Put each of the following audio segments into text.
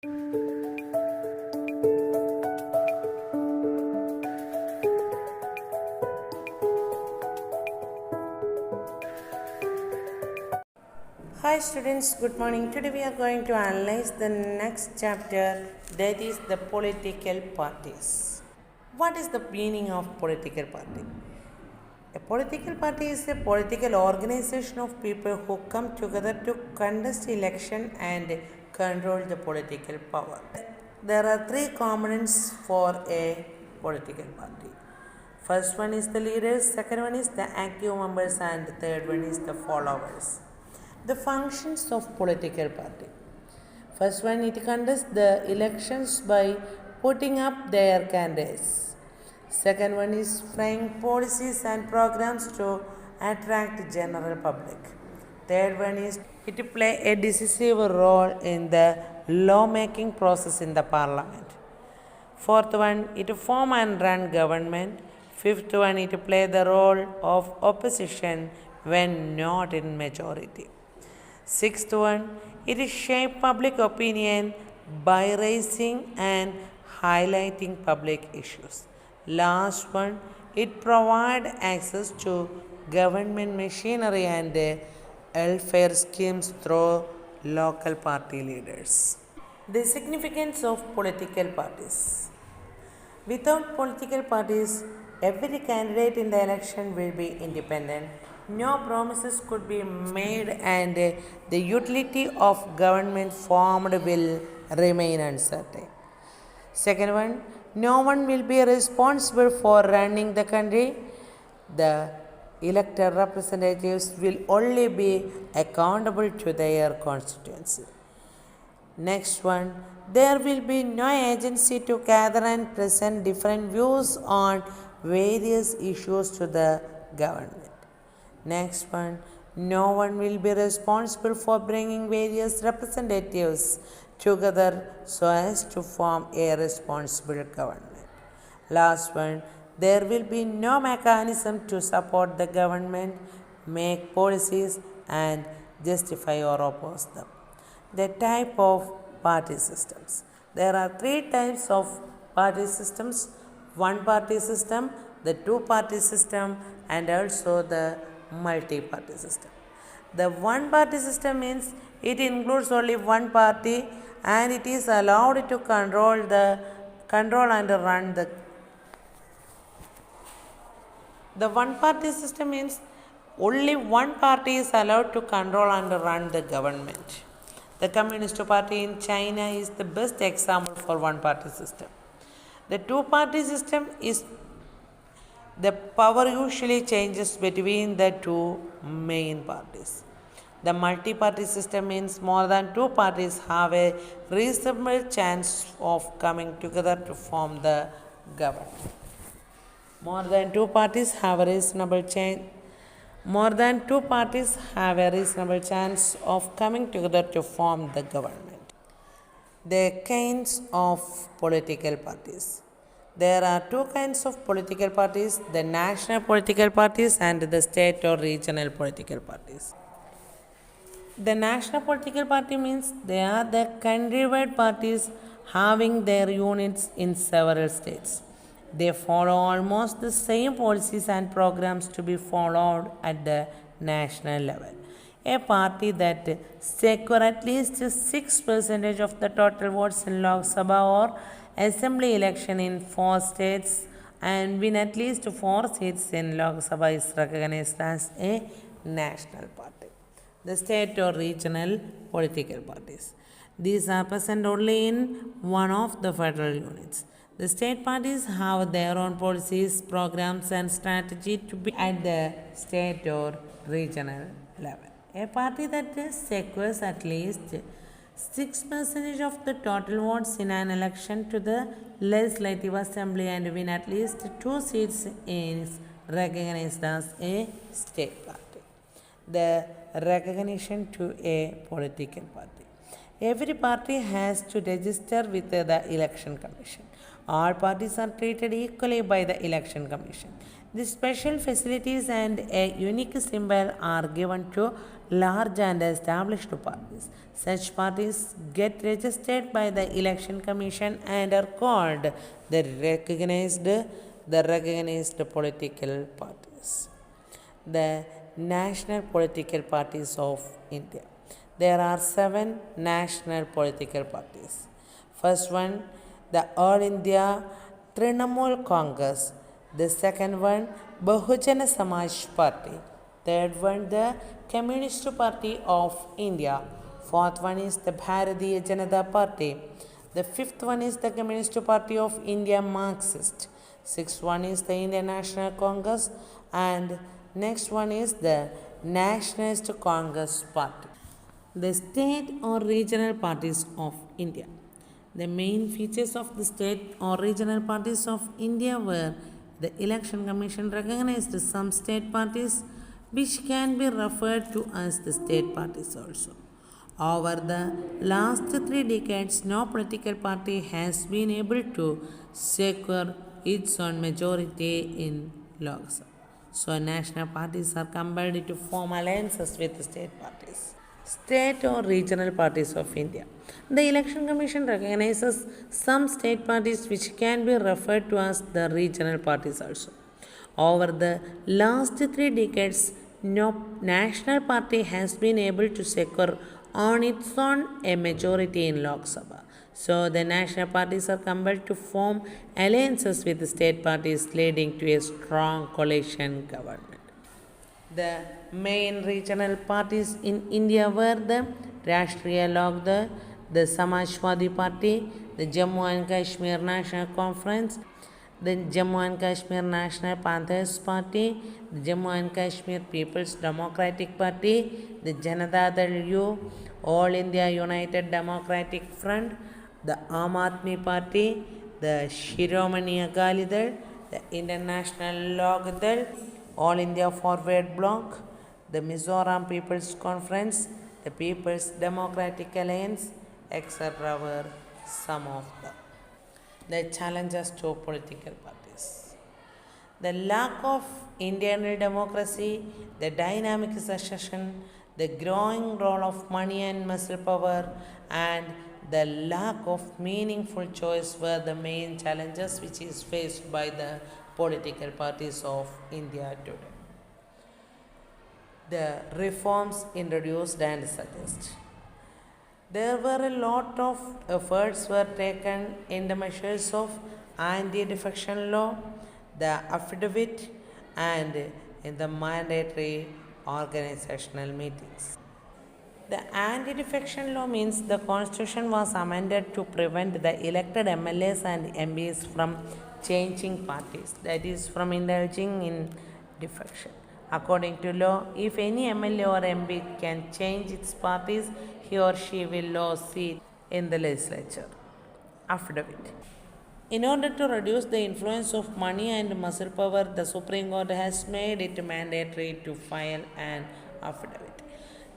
Hi students, good morning. Today we are going to analyze the next chapter, that is the political parties. What is the meaning of political party? A political party is a political organization of people who come together to contest election and control the political power. There are three components for a political party. First one is the leaders, second one is the active members, and the third one is the followers. The functions of political party. First one, it conducts the elections by putting up their candidates. Second one is framing policies and programs to attract general public. Third one is it play a decisive role in the lawmaking process in the parliament. Fourth one, it form and run government. Fifth one, it play the role of opposition when not in majority. Sixth one, it is shape public opinion by raising and highlighting public issues. Last one, it provide access to government machinery and welfare schemes through local party leaders. The significance of political parties. Without political parties, every candidate in the election will be independent. No promises could be made, and the utility of government formed will remain uncertain. Second one, no one will be responsible for running the country. The elected representatives will only be accountable to their constituency. Next one, there will be no agency to gather and present different views on various issues to the government. Next one, no one will be responsible for bringing various representatives together so as to form a responsible government. Last one, there will be no mechanism to support the government, make policies, and justify or oppose them. The type of party systems. There are three types of party systems: one party system, the two party system, and also the multi-party system. The one party system means it includes only one party and it is allowed to control and run the one party system means only one party is allowed to control and run the government. The Communist Party in China is the best example for one party system. The two party system is the power usually changes between the two main parties. The multi-party system means more than two parties have a reasonable chance of coming together to form the government. More than two parties have a reasonable chance of coming together to form the government. The kinds of political parties. There are two kinds of political parties: the national political parties and the state or regional political parties. The national political party means they are the countrywide parties having their units in several states. They follow almost the same policies and programs to be followed at the national level. A party that secures at least 6% of the total votes in Lok Sabha or assembly election in 4 states and win at least 4 seats in Lok Sabha is recognized as a national party. The state or regional political parties. These are present only in one of the federal units. The state parties have their own policies, programs, and strategy to be at the state or regional level. A party that secures at least 6% of the total votes in an election to the Legislative Assembly and win at least 2 seats is recognized as a state party. The recognition to a political party. Every party has to register with the Election Commission. All parties are treated equally by the Election Commission. The special facilities and a unique symbol are given to large and established parties. Such parties get registered by the Election Commission and are called the recognized political parties. The national political parties of India. There are 7 national political parties. First one, the All India Trinamool Congress. The second one, Bahujana Samaj Party. Third one, the Communist Party of India. Fourth one is the Bharatiya Janata Party. The fifth one is the Communist Party of India Marxist. Sixth one is the Indian National Congress, and next one is the Nationalist Congress Party. The state or regional parties of India. The main features of the state or regional parties of India were the Election Commission recognized some state parties which can be referred to as the state parties also. Over the last 3 decades, no political party has been able to secure its own majority in Lok Sabha. So, national parties are compelled to form alliances with state parties. State or regional parties of India. The Election Commission recognizes some state parties which can be referred to as the regional parties also. Over the last 3 decades, no national party has been able to secure on its own a majority in Lok Sabha. So, the national parties are compelled to form alliances with the state parties, leading to a strong coalition government. The main regional parties in India were the Rashtriya Lok Dal, the Samajwadi Party, the Jammu and Kashmir National Conference, the Jammu and Kashmir National Panthers Party, the Jammu and Kashmir People's Democratic Party, the Janata Dal U, All India United Democratic Front, the Aam Aadmi Party, the Shiromani Akali Dal, the Indian National Lok Dal, All India Forward Bloc, the Mizoram People's Conference, the People's Democratic Alliance, etc. were some of them. The challenges to political parties. The lack of Indian democracy, the dynamic succession, the growing role of money and muscle power, and the lack of meaningful choice were the main challenges which is faced by the political parties of India today. The reforms introduced and suggested. There were a lot of efforts were taken in the measures of Anti-Defection Law, the affidavit, and in the mandatory organizational meetings. The Anti-Defection Law means the Constitution was amended to prevent the elected MLAs and MPs from changing parties, that is, from indulging in defection. According to law, if any MLA or MP can change its parties, he or she will lose seat in the legislature. Affidavit. In order to reduce the influence of money and muscle power, the Supreme Court has made it mandatory to file an affidavit.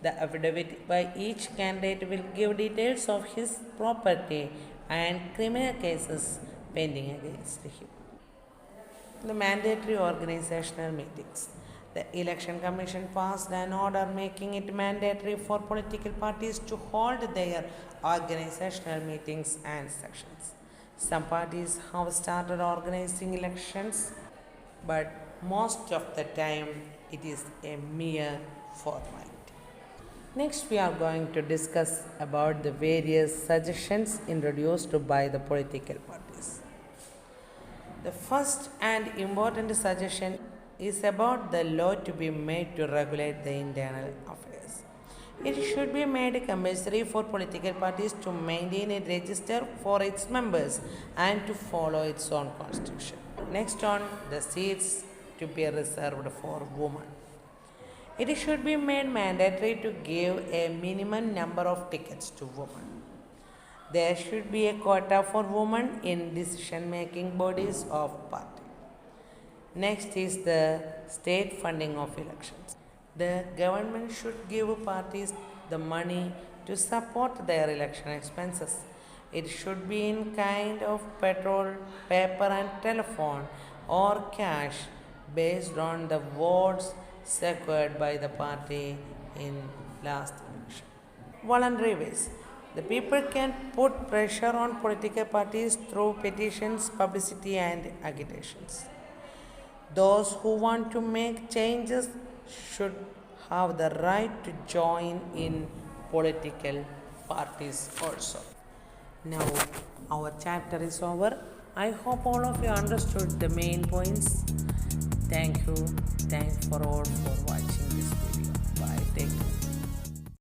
The affidavit by each candidate will give details of his property and criminal cases pending against him. The mandatory organizational meetings. The Election Commission passed an order making it mandatory for political parties to hold their organizational meetings and sessions. Some parties have started organizing elections, but most of the time it is a mere formality. Next, we are going to discuss about the various suggestions introduced by the political parties. The first and important suggestion is about the law to be made to regulate the internal affairs. It should be made compulsory for political parties to maintain a register for its members and to follow its own constitution. Next on, the seats to be reserved for women. It should be made mandatory to give a minimum number of tickets to women. There should be a quota for women in decision-making bodies of party. Next is the state funding of elections. The government should give parties the money to support their election expenses. It should be in kind of petrol, paper and telephone or cash based on the votes secured by the party in last election. Voluntary ways. The people can put pressure on political parties through petitions, publicity, and agitations. Those who want to make changes should have the right to join in political parties also. Now, our chapter is over. I hope all of you understood the main points. Thank you. Thanks for all for watching this video. Bye. Take care.